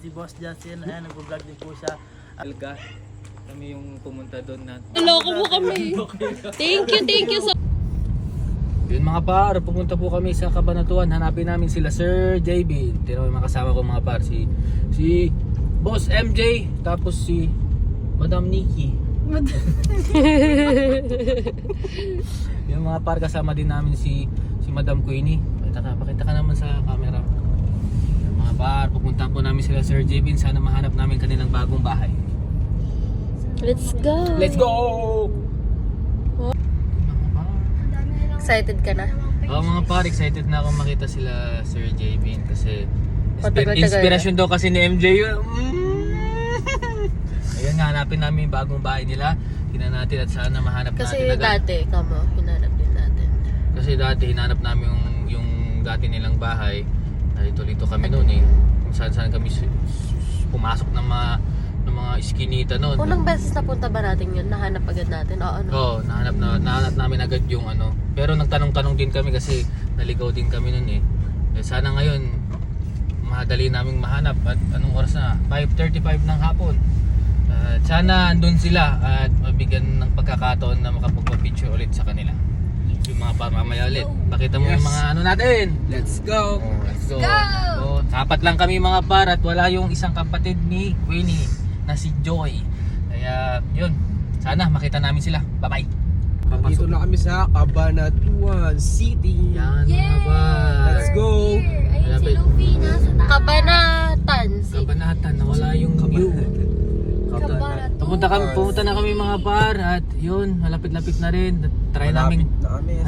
si Boss Justin. Ayan, nag-vlog din po siya. Alga. Kami yung pumunta doon na. Naloko po kami. Thank you so. Yun mga par, pupunta po kami sa Cabanatuan. Hanapin namin sila Sir JB. Tira mo yung makasama ko mga par. Si Boss MJ. Tapos si Madam Nikki. Yung mga par, kasama din namin si Madam Queenie. Pakita ka naman sa camera. Yung mga par, pupunta po namin sila Sir JB. Sana mahanap namin kanilang bagong bahay. Let's go. Let's go! Excited ka na? Oo mga par, excited na akong makita sila Sir JB kasi Matagal-tagal inspirasyon daw kasi ni MJ yun. Ayun nga, hanapin namin yung bagong bahay nila. Tingnan natin at sana mahanap Kasi natin agad. dati, hinanap din natin. Kasi dati hinanap namin yung dati nilang bahay. Dito kami noon eh. Kung saan kami pumasok ng mga iskinita noon. Unang beses na punta ba natin yun? Nahanap agad natin? O ano? Oo, nahanap namin agad yung ano. Pero nagtanong-tanong din kami kasi naligaw din kami noon eh. Sana ngayon madali naming mahanap at anong oras na? 5:35 ng hapon. Sana andun sila at mabigyan ng pagkakataon na makapagpa-picture ulit sa kanila. Yung mga par mamaya ulit. Pakita mo yung mga ano natin. Let's go! Let's go! Apat lang kami mga par at wala yung isang kapatid ni Queenie na si Joy. Kaya yun, sana makita namin sila. Bye-bye! Dito na kami sa Cabanatuan City. Yan mga par. Let's go! Ayun si Luffy, nasa taas. Kabanatan City. Kabanatan, nawala yung view. Kabanatuan. Pumunta na kami mga par at yun, malapit-lapit na rin. Try namin,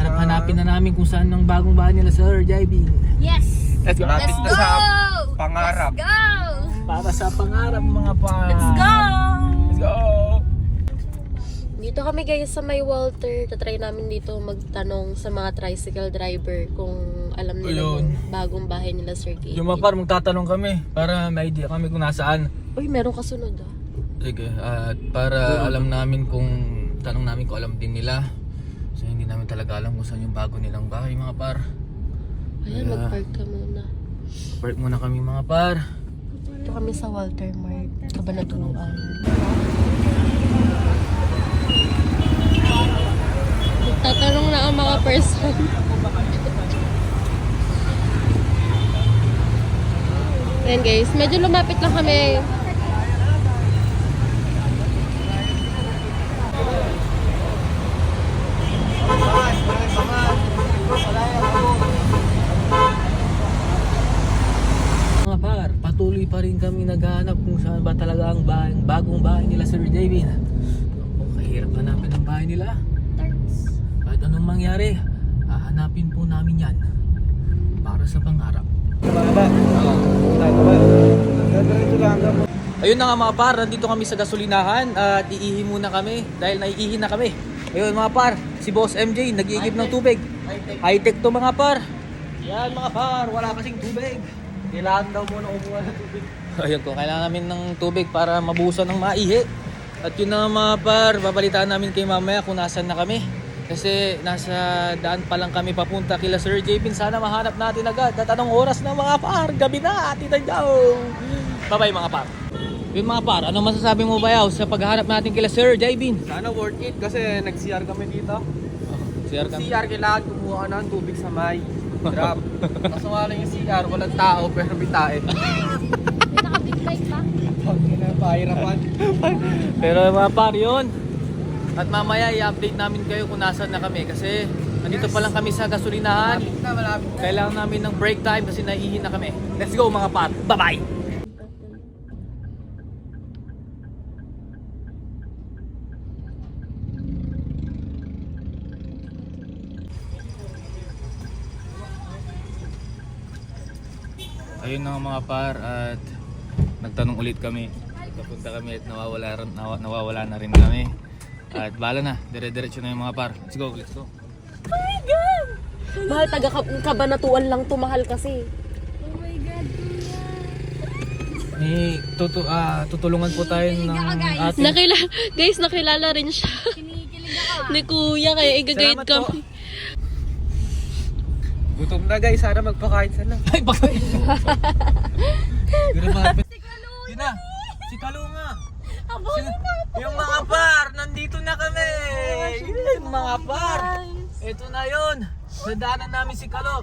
hanapin na namin kung saan ang bagong bahay nila Sir JB. Yes! Let's go! Let's go! Pangarap. Let's go! Para sa pangarap mga par. Let's go! Let's go! Dito kami guys sa may Walter. Tatry namin dito magtanong sa mga tricycle driver kung alam nila Ayun. yung bagong bahay nila Sir JB. Yung mga par, magtatanong kami para may idea kami kung nasaan. Uy, meron kasunod ah. Sige, at para alam namin kung tanong namin kung alam din nila. So hindi namin talaga alam kung saan yung bago nilang bahay mga par. Ayan, mag-park ka muna. Park muna kami mga par. Dito kami sa Walter Mart. Cabanatuan. Tatanong na ang mga person. Ayan guys, medyo lumapit lang kami. Mga par, patuloy pa rin kami naghahanap kung saan ba talaga ang bagong bahay nila Sir JB. Kahirap hanapin ang bahay nila. Kahit anong mangyari, hahanapin po namin yan para sa pangarap. Ayun na nga mga par, nandito kami sa gasolinahan at iihi muna kami dahil naiihi na kami. Ayun mga par, si Boss MJ nag-iigib ng tubig. High-tech to mga par. Yan mga par, wala kasing tubig. Kailangan daw muna kumuha ng tubig. Ayun ko, kailangan namin ng tubig para mabuhusan ng maihi. At yun na mga par, babalitaan namin kay mamaya kung nasan na kami. Kasi nasa daan pa lang kami papunta kila Sir JB. Sana mahanap natin agad. At anong oras na mga par? Gabi na, tita daw. Bye-bye mga par. Yun mga par, anong masasabi mo ba yaw sa paghahanap natin kila Sir JB? Sana worth it kasi nag-CR kami dito. CR kami. CR kailangan kumuha ka ng tubig sa may drop. Kaso nga lang yung CR, walang tao pero may tae. Naka-big bike pa? Pag pinapahirapan. Pero mga par yun. At mamaya i-update namin kayo kung nasan na kami. Kasi nandito pa lang kami sa gasolinahan. Malapit na. Kailangan namin ng break time kasi naiihi na kami. Let's go mga par. Bye-bye! Ayun na mga par at nagtanong ulit kami. Papunta kami at nawawala na rin kami. At bala na, dire-diretso na yung mga par. Let's go, let's go. Oh my God! Mahal, taga-Cabanatuan lang to, mahal kasi. Oh my God, May tutulungan po tayo ng ating... Guys, nakilala rin siya. Kinikilig ako. Ni Kuya, kaya i-guide Salamat po. kami. Gutom na guys, sana magpakain sana. Ay, bakit? Si Kalunga. Yung mga par, nandito na kami. Yung mga par. Ito na yun. Nadaanan namin si Kalok.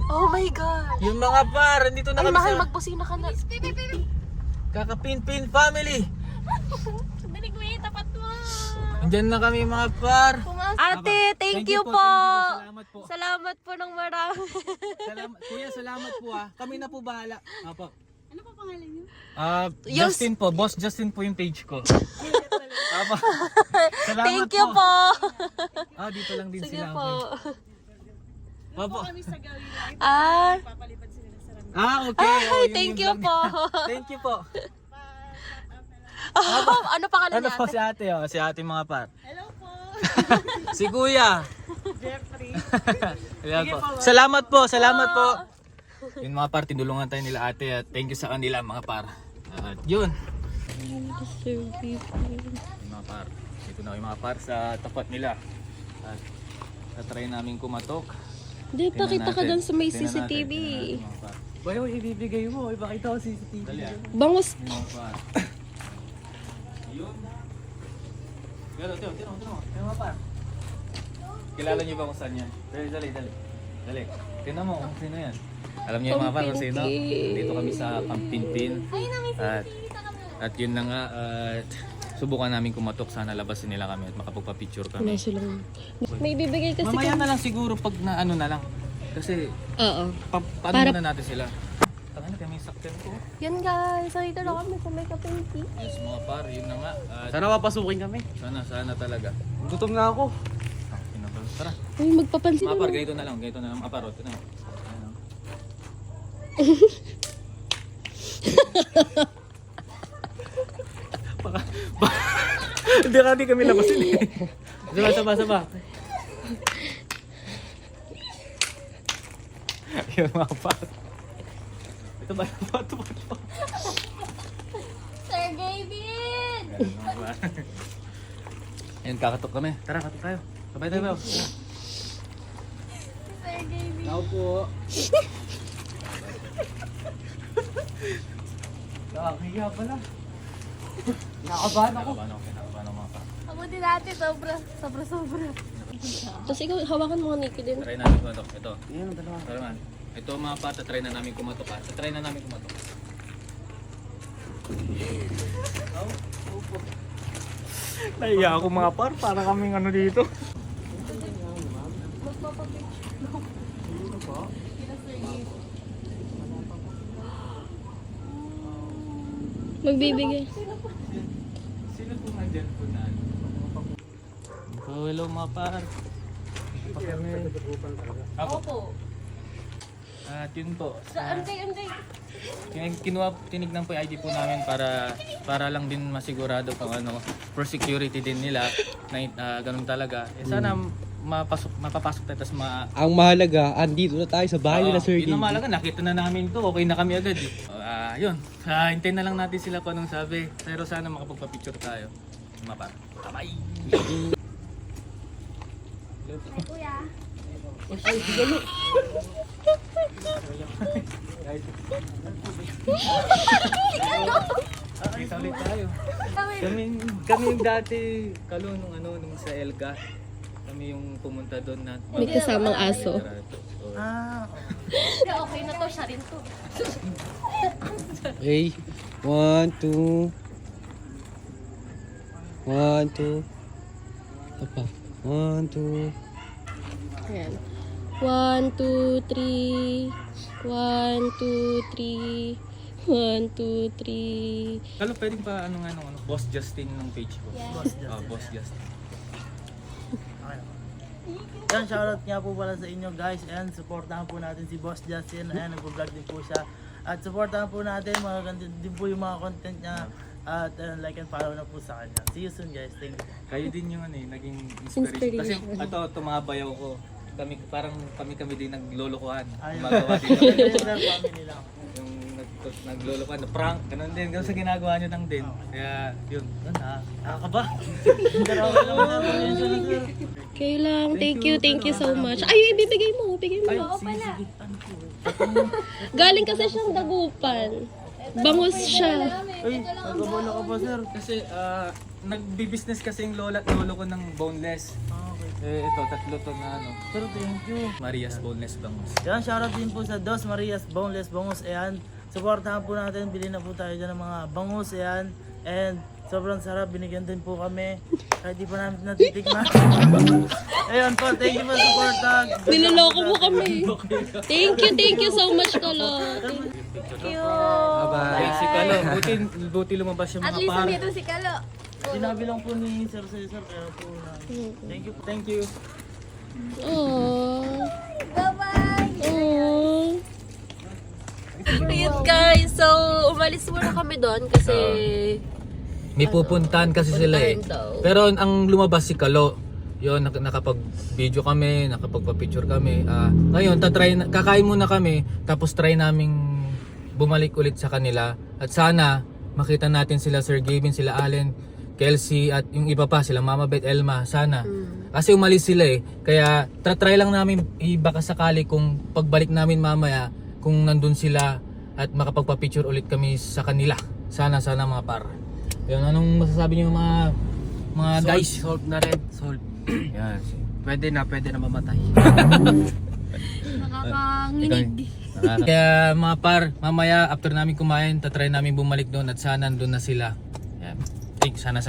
Oh my God. Yung mga par, nandito na Ay, kami mahal, sa magbusina ka na. Kakapinpin family. Dinig mo tapat mo. Andyan na kami mga par. Ate, thank you po. Salamat po. Salamat po ng marami. Salamat. Kuya, salamat po ah. Kami na po bahala. Apo. Ano pa pangalan niyo? Justin po. Boss Justin po yung page ko. Apo. Salamat Thank you po. Dito lang din Sige sila. po. Apo. Kami sa gawin live. Ah, Papalipad sila ng sarami. Okay. ay, Oh, yun thank yung you vlog po. niya. Thank you po. Ano pangalan Ano niya? po si ate? Oh, si ate mga par. Hello po. Si kuya. Jeffrey. Ayan po. Salamat po. Salamat po. Yun mga par, tinulungan tayo nila ate at thank you sa kanila mga par. At yun. Yung mga par. Dito na yung mga par sa tapat nila. At tatry namin kumatok. Di, pakita ka natin. dun sa may Tingnan natin, CCTV. tingnan natin, mga par. Bayo, ibibigay mo. Ipakita ko CCTV. Dali ah. Bangus. Yung mga par. Yun. Pero, tino mga par. Kilala niyo ba kung saan yan? Dali. Tingnan mo kung sino yan. Alam niyo yung mga par kung sino? Pampinpin. Dito kami sa Pampinpin. At yun na nga, at subukan namin kumatok. Sana labasin nila kami at makapagpa-picture Wala kami. silang... May bibigay kasi Mamaya kami. na lang siguro pag na ano na lang. Kasi Oo. paano Para- muna natin sila? Tangina kami sakyan ko. Yan guys, nakita na kami sa may kapinti. Yes mga par, yun na nga. At Sana mapasukin kami. sana talaga. Gutom na ako. Tara. Uy, magpapansin Mga par, naman. ganito na lang. Mga par, ito na. Ano? Hindi kami labasin eh. Saba. Yun mga par. Ito ba? Sir Gavin! Ayun, kakatok kami. Tara, katok tayo. Sabay tayo ba? Sir Gavin. Tao po. Nakakiya pala. Nakabahan ako. Kinakabahan ako mga par. Abuti natin, sobra. Tapos ikaw, hawakan mo nga Nikki din. Try namin kumatok. Ito. Yan ang dalawa. Tara man. Ito mga pa, try na namin kumatok ha. Try na namin kumatok. Naiya ako mga par, para kaming ano dito. Magbibigay. Sino po nandyan po na? Hello mga par. Ako. Opo. At yun po. Anday. Tinignan po yung ID po namin para lang din masigurado kung ano, for security din nila na ganun talaga. Sana mapapasok tayo tapos Ang mahalaga, andito na tayo sa bahay nila Sir yun ang JJ. mahalaga, nakita na namin to, okay na kami agad eh. Yun, hintayin na lang natin sila kung anong sabi. Pero sana makapagpa-picture tayo. Mapa. Bye! Okay, ulit tayo. Kami yung dati, nung sa Elga. Kami yung pumunta doon na... May kasamang aso. Okay na to, siya rin to. Okay. 1, 2. 1, 2. Ito pa. 1, 2. Ayan. 1, 2, 3. 1, 2, 3. 1, 2, 3. Kalo pwedeng pa Boss Justin ng page ko. Boss Justin. Yan, shoutout nga po pala sa inyo guys. And supportahan po natin si Boss Justin. Ayan, nag-vlog din po siya. At supportahan po natin, magaganda din po yung mga content niya. At like and follow na po sa kanya. See you soon guys. Thank you. Kayo din yung naging inspiration. Kasi ito, tumabayaw ko. Kami din naglolokohan. Gumagawa din kami. Regular family lang. Yung naglolokohan, na prank, ganun din. Ganun sa ginagawa nyo lang din. Kaya, yun. Nakakaba. Kayo lang. Thank you so much. Ay, ibibigay mo. Bigay mo. Oo pala. Galing kasi siyang dagupan. Bangus siya. Ay, nagkabola ka pa sir. Kasi nagbi-business kasi yung lolo ko ng boneless. Okay. Ito, tatlo to na ano. Sir, thank you. Maria's Boneless Bangus. Yan, shoutout din po sa Dos Marias Boneless Bangus. Ayan, supportahan po natin. Bili na po tayo dyan ng mga bangus. Ayan, and sobrang sarap. Binigyan din po kami. Kahit di pa namin natitikman. Ayun po, thank you po sa support. Niloloko mo kami. Thank you so much, Kalo. Bye-bye. Si Kalo, buti lumabas yung At mga least par. nandito si Kalo. Sinabi lang po ni Sir Cesar. Kaya po na. Thank you po. Thank you. Aww. Bye-bye! Aww. Ayun guys, so umalis muna kami doon kasi May pupuntahan kasi sila eh. puntahan daw. Pero ang lumabas si Kalo, yun, nakapag-video kami, nakapagpa-picture kami. Ngayon, kakain muna kami, tapos try naming bumalik ulit sa kanila. At sana, makita natin sila Sir Gavin, sila Allen, Kelsey, at yung iba pa, sila Mama Beth, Elma, sana. Kasi umalis sila eh. Kaya, try lang namin, baka sakali kung pagbalik namin mamaya, kung nandun sila, at makapagpa-picture ulit kami sa kanila. Sana mga par. Yun, anong masasabi niyo mga guys? Solve na rin. Solve. Yan. Pwede na mamatay. Nakakanginig. Kaya mga par, mamaya after namin kumain, tatry namin bumalik doon at sana nandun na sila. Yan. Sana.